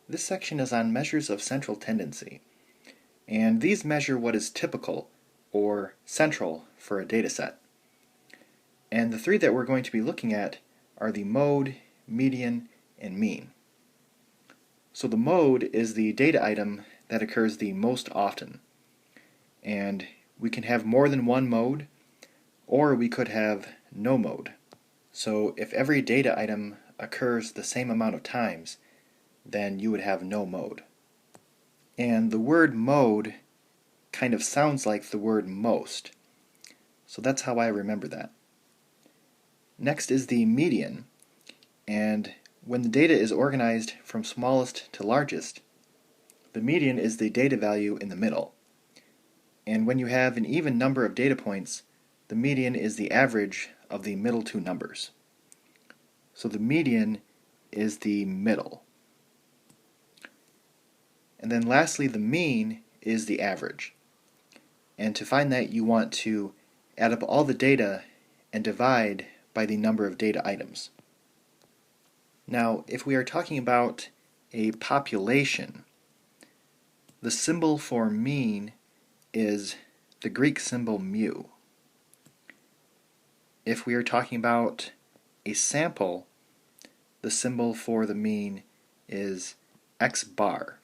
This section is on measures of central tendency, and these measure what is typical or central for a dataset. And the three that we're going to be looking at are the mode, median, and mean. So the mode is the data item that occurs the most often, and we can have more than one mode, or we could have no mode. So if every data item occurs the same amount of times, then you would have no mode. And the word mode kind of sounds like the word most, so that's how I remember that. Next is the median, and when the data is organized from smallest to largest, the median is the data value in the middle. And when you have an even number of data points, the median is the average of the middle two numbers. So the median is the middle. And then lastly, the mean is the average. And to find that, you want to add up all the data and divide by the number of data items. Now, if we are talking about a population, the symbol for mean is the Greek symbol mu. If we are talking about a sample, the symbol for the mean is x bar,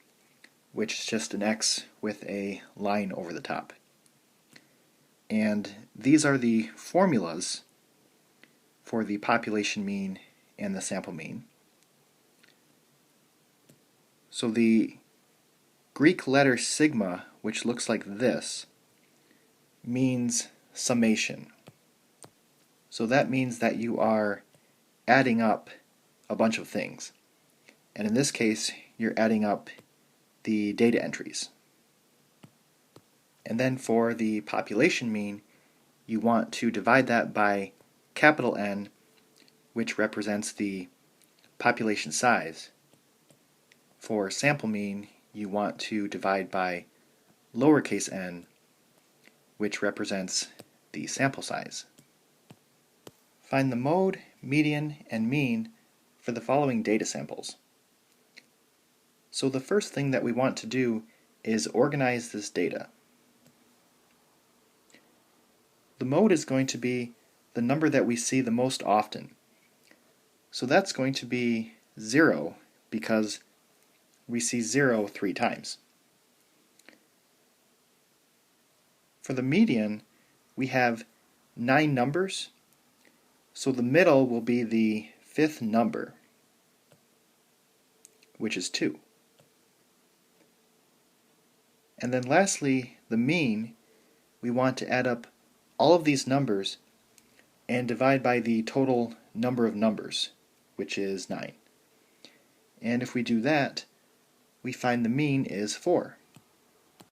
which is just an x with a line over the top. And these are the formulas for the population mean and the sample mean. So the Greek letter sigma, which looks like this, means summation. So that means that you are adding up a bunch of things. And in this case, you're adding up the data entries. And then for the population mean, you want to divide that by capital N, which represents the population size. For sample mean, you want to divide by lowercase n, which represents the sample size. Find the mode, median, and mean for the following data samples. So the first thing that we want to do is organize this data. The mode is going to be the number that we see the most often. So that's going to be 0 because we see 0 3 times. For the median, we have 9 numbers, so the middle will be the 5th number, which is 2. And then lastly, the mean, we want to add up all of these numbers and divide by the total number of numbers, which is 9. And if we do that, we find the mean is 4.